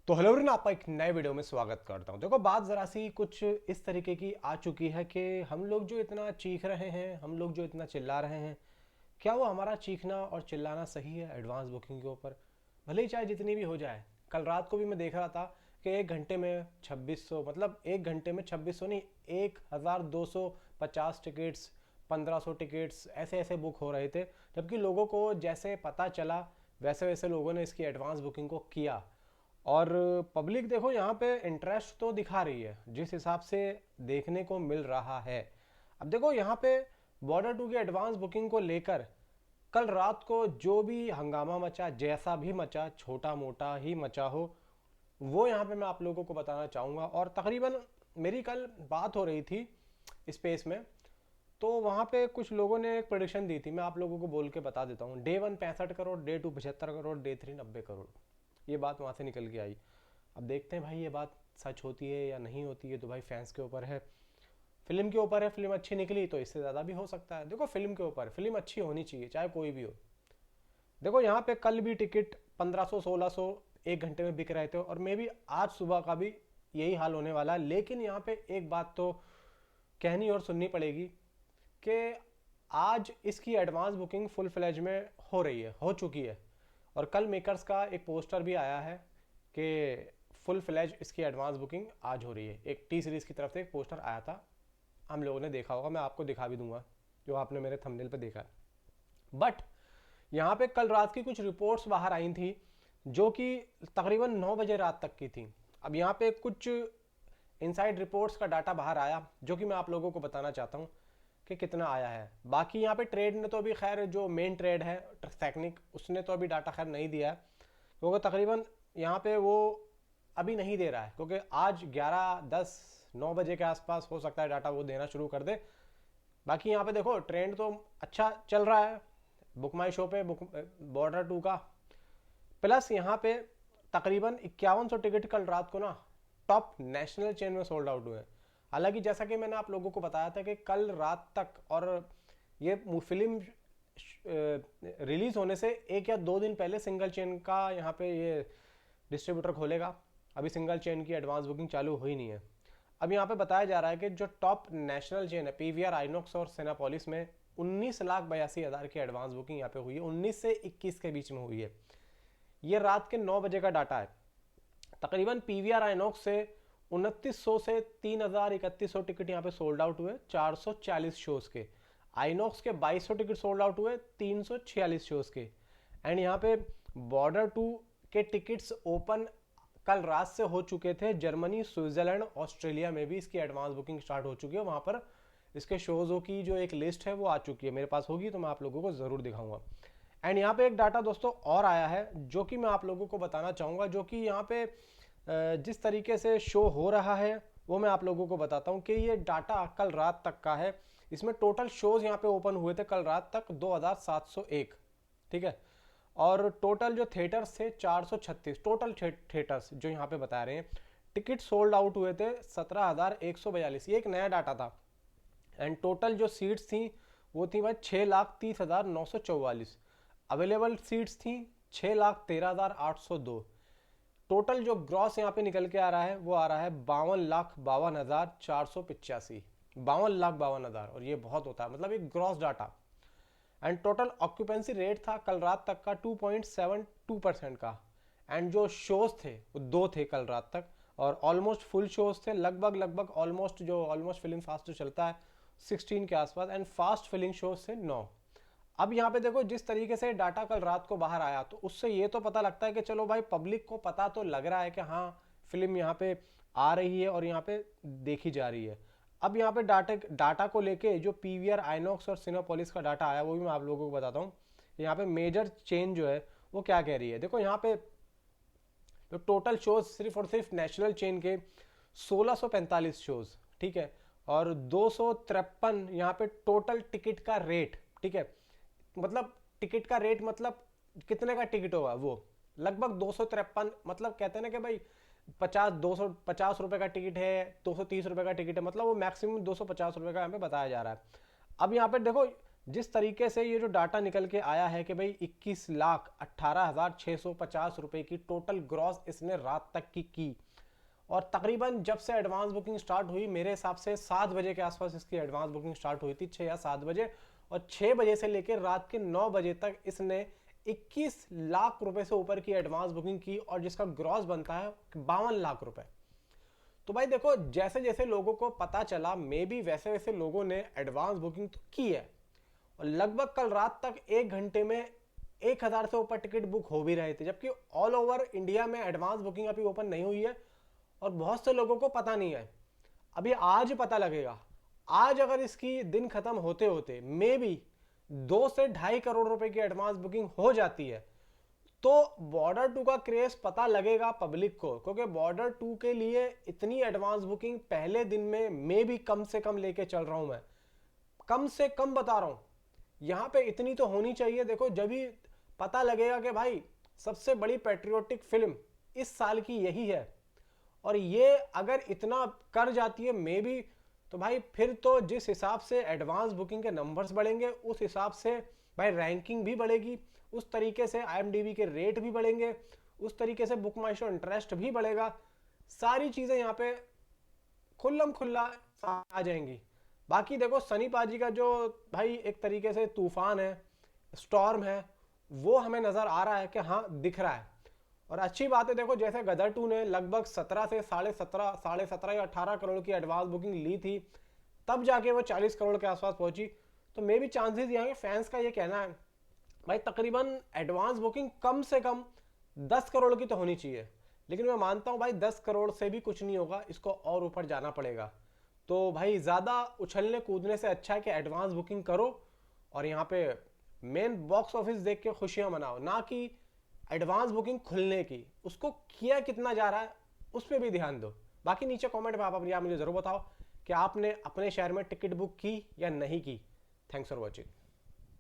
तो hello everyone, आपका एक नए वीडियो में स्वागत करता हूं। देखो, बात ज़रा सी कुछ इस तरीके की आ चुकी है कि हम लोग जो इतना चीख रहे हैं, हम लोग जो इतना चिल्ला रहे हैं, क्या वो हमारा चीखना और चिल्लाना सही है एडवांस बुकिंग के ऊपर? भले ही चाहे जितनी भी हो जाए। कल रात को भी मैं देख रहा था कि एक घंटे में 2600, मतलब एक घंटे में 2600 नहीं, 1250 टिकट्स, 1500 टिकट्स ऐसे ऐसे बुक हो रहे थे। जबकि लोगों को जैसे पता चला वैसे वैसे लोगों ने इसकी एडवांस बुकिंग को किया। और पब्लिक देखो यहाँ पे इंटरेस्ट तो दिखा रही है जिस हिसाब से देखने को मिल रहा है। अब देखो यहाँ पे बॉर्डर टू की एडवांस बुकिंग को लेकर कल रात को जो भी हंगामा मचा, जैसा भी मचा, छोटा मोटा ही मचा हो, वो यहाँ पे मैं आप लोगों को बताना चाहूँगा। और तकरीबन मेरी कल बात हो रही थी स्पेस में, तो वहाँ पे कुछ लोगों ने एक प्रेडिक्शन दी थी, मैं आप लोगों को बोल के बता देता हूँ। Day 1 65 crore, day 2 75 crore, day 3 90 crore, ये बात वहाँ से निकल के आई। अब देखते हैं भाई ये बात सच होती है या नहीं होती है, तो भाई फैंस के ऊपर है, फिल्म के ऊपर है। फिल्म अच्छी निकली तो इससे ज़्यादा भी हो सकता है। देखो, फिल्म के ऊपर, फिल्म अच्छी होनी चाहिए चाहे कोई भी हो। देखो यहाँ पे कल भी टिकट 1500 1600 एक घंटे में बिक रहे थे, और मे भी आज सुबह का भी यही हाल होने वाला है। लेकिन यहाँ पे एक बात तो कहनी और सुननी पड़ेगी कि आज इसकी एडवांस बुकिंग फुल फ्लैज में हो रही है, हो चुकी है। और कल मेकर्स का एक पोस्टर भी आया है कि फुल फ्लैज इसकी एडवांस बुकिंग आज हो रही है। एक टी सीरीज़ की तरफ से एक पोस्टर आया था, हम लोगों ने देखा होगा, मैं आपको दिखा भी दूंगा जो आपने मेरे थंबनेल पे देखा है। बट यहाँ पे कल रात की कुछ रिपोर्ट्स बाहर आई थी जो कि तकरीबन 9 बजे रात तक की थी। अब यहाँ पे कुछ इनसाइड रिपोर्ट्स का डाटा बाहर आया जो कि मैं आप लोगों को बताना चाहता हूँ कि कितना आया है। बाकी यहाँ पे ट्रेड ने तो अभी, खैर जो मेन ट्रेड है टेक्निक, उसने तो अभी डाटा खैर नहीं दिया है, क्योंकि तकरीबन यहाँ पे वो अभी नहीं दे रहा है, क्योंकि आज 11 10 9 बजे के आसपास हो सकता है डाटा वो देना शुरू कर दे। बाकी यहाँ पे देखो ट्रेंड तो अच्छा चल रहा है बुक माई शो पे, बुक बॉर्डर टू का। प्लस यहाँ पे तकरीबन 5100 टिकट कल रात को ना टॉप नेशनल चेन में सोल्ड आउट हुए हैं। हालांकि जैसा कि मैंने आप लोगों को बताया था कि कल रात तक, और ये फिल्म रिलीज होने से 1 या 2 दिन पहले सिंगल चेन का यहाँ पे ये डिस्ट्रीब्यूटर खोलेगा। अभी सिंगल चेन की एडवांस बुकिंग चालू हुई नहीं है। अब यहाँ पे बताया जा रहा है कि जो टॉप नेशनल चेन है पीवीआर, आइनॉक्स और सिनेपोलिस में 19,82,000 की एडवांस बुकिंग यहाँ पे हुई है। 19 से 21 के बीच में हुई है। ये रात के 9 बजे का डाटा है। तकरीबन पीवीआर आइनॉक्स से 2900 से 3,000 3100 टिकट यहाँ पे सोल्ड आउट हुए 440 शोज के। आइनॉक्स के 2200 टिकट सोल्ड आउट हुए 346 शोज के। एंड यहाँ पे बॉर्डर टू के टिकट्स ओपन कल रात से हो चुके थे। जर्मनी, स्विट्जरलैंड, ऑस्ट्रेलिया में भी इसकी एडवांस बुकिंग स्टार्ट हो चुकी है। वहां पर इसके शोज़ों की जो एक लिस्ट है वो आ चुकी है, मेरे पास होगी तो मैं आप लोगों को ज़रूर दिखाऊंगा। एंड यहाँ पे एक डाटा दोस्तों और आया है जो कि मैं आप लोगों को बताना चाहूँगा, जो कि यहाँ पे जिस तरीके से शो हो रहा है वो मैं आप लोगों को बताता हूँ कि ये डाटा कल रात तक का है। इसमें टोटल शोज़ यहाँ पे ओपन हुए थे कल रात तक 2701, ठीक है। और टोटल जो थिएटर्स थे 436 टोटल थिएटर्स जो यहाँ पे बता रहे हैं। टिकट सोल्ड आउट हुए थे 17,142, ये एक नया डाटा था। एंड टोटल जो सीट्स थी वो थी भाई 6,30,944। अवेलेबल सीट्स थी 6,13,802। टोटल जो ग्रॉस यहाँ पे निकल के आ रहा है वो आ रहा है 52,52,485, 52,52,000। और ये बहुत होता है, मतलब एक gross data. And total occupancy rate था कल रात तक का 2.72% का। एंड जो शोज थे वो 2 थे कल रात तक, और ऑलमोस्ट फुल शोज थे, लगभग लगभग ऑलमोस्ट, जो ऑलमोस्ट फिल्म फास्ट जो चलता है 16 के आसपास, एंड फास्ट फिलिंग शोज थे 9। अब यहाँ पे देखो जिस तरीके से डाटा कल रात को बाहर आया, तो उससे ये तो पता लगता है कि चलो भाई पब्लिक को पता तो लग रहा है कि हाँ फिल्म यहाँ पे आ रही है और यहाँ पे देखी जा रही है। अब यहाँ पे डाटा को लेके जो पीवीआर, आइनॉक्स और सिनेपोलिस का डाटा आया वो भी मैं आप लोगों को बताता हूँ। यहाँ पे मेजर चेन जो है वो क्या कह रही है। देखो यहाँ पे तो टोटल शोज सिर्फ और सिर्फ नेशनल चेन के 1645 शोज, ठीक है। और 253 यहाँ पे टोटल टिकट का रेट, ठीक है। मतलब टिकट का रेट मतलब कितने का टिकट होगा वो, लगभग 253, मतलब कहते हैं ना कि भाई 250 रुपए का टिकट है, 230 रुपए का टिकट है, मतलब वो मैक्सिमम 250 रुपए का यहाँ पे बताया जा रहा है। अब यहाँ पे देखो जिस तरीके से ये जो डाटा निकल के आया है कि भाई 21,18,650 रुपए की टोटल ग्रॉस इसने रात तक की और तकरीबन जब से एडवांस बुकिंग स्टार्ट हुई मेरे हिसाब से 7 बजे के आसपास इसकी एडवांस बुकिंग स्टार्ट हुई थी, 6 या 7 बजे, और 6 बजे से लेकर रात के 9 बजे तक इसने 21 लाख रुपए से ऊपर की एडवांस बुकिंग की और जिसका ग्रॉस बनता है 52 लाख रुपए। तो भाई देखो, जैसे जैसे लोगों को पता चला मे बी वैसे वैसे लोगों ने एडवांस बुकिंग तो की है और लगभग कल रात तक 1 घंटे में 1000 से ऊपर टिकट बुक हो भी रहे थे, जबकि ऑल ओवर इंडिया में एडवांस बुकिंग अभी ओपन नहीं हुई है और बहुत से लोगों को पता नहीं है। अभी आज पता लगेगा। आज अगर इसकी दिन खत्म होते होते मे बी 2 से 2.5 करोड़ रुपए की एडवांस बुकिंग हो जाती है तो बॉर्डर 2 का क्रेज पता लगेगा पब्लिक को, क्योंकि बॉर्डर 2 के लिए इतनी एडवांस बुकिंग पहले दिन में मे बी कम से कम लेके चल रहा हूं मैं, कम से कम बता रहा हूं, यहां पे इतनी तो होनी चाहिए। देखो, जब भी पता लगेगा कि भाई सबसे बड़ी पेट्रियोटिक फिल्म इस साल की यही है और ये अगर इतना कर जाती है मे बी, तो भाई फिर तो जिस हिसाब से एडवांस बुकिंग के नंबर्स बढ़ेंगे उस हिसाब से भाई रैंकिंग भी बढ़ेगी, उस तरीके से IMDb के रेट भी बढ़ेंगे, उस तरीके से बुक माई शो इंटरेस्ट भी बढ़ेगा। सारी चीजें यहाँ पे खुल्लम खुल्ला आ जाएंगी। बाकी देखो, सनी पाजी का जो भाई एक तरीके से तूफान है, स्टॉर्म है, वो हमें नजर आ रहा है कि हाँ दिख रहा है। और अच्छी बात है, देखो जैसे गदर 2 ने लगभग 17 से 17.5 या 18 करोड़ की एडवांस बुकिंग ली थी, तब जाके वो 40 करोड़ के आसपास पहुंची। तो मे भी चांसेस यहाँ के फैंस का ये कहना है भाई तकरीबन एडवांस बुकिंग कम से कम 10 करोड़ की तो होनी चाहिए, लेकिन मैं मानता हूँ भाई 10 करोड़ से भी कुछ नहीं होगा, इसको और ऊपर जाना पड़ेगा। तो भाई ज़्यादा उछलने कूदने से अच्छा है कि एडवांस बुकिंग करो और यहाँ पे मेन बॉक्स ऑफिस देख के खुशियां मनाओ, ना कि एडवांस बुकिंग खुलने की, उसको किया कितना जा रहा है उस पर भी ध्यान दो। बाकी नीचे कमेंट में आप अपनी मुझे ज़रूर बताओ कि आपने अपने शहर में टिकट बुक की या नहीं की। Thanks for watching.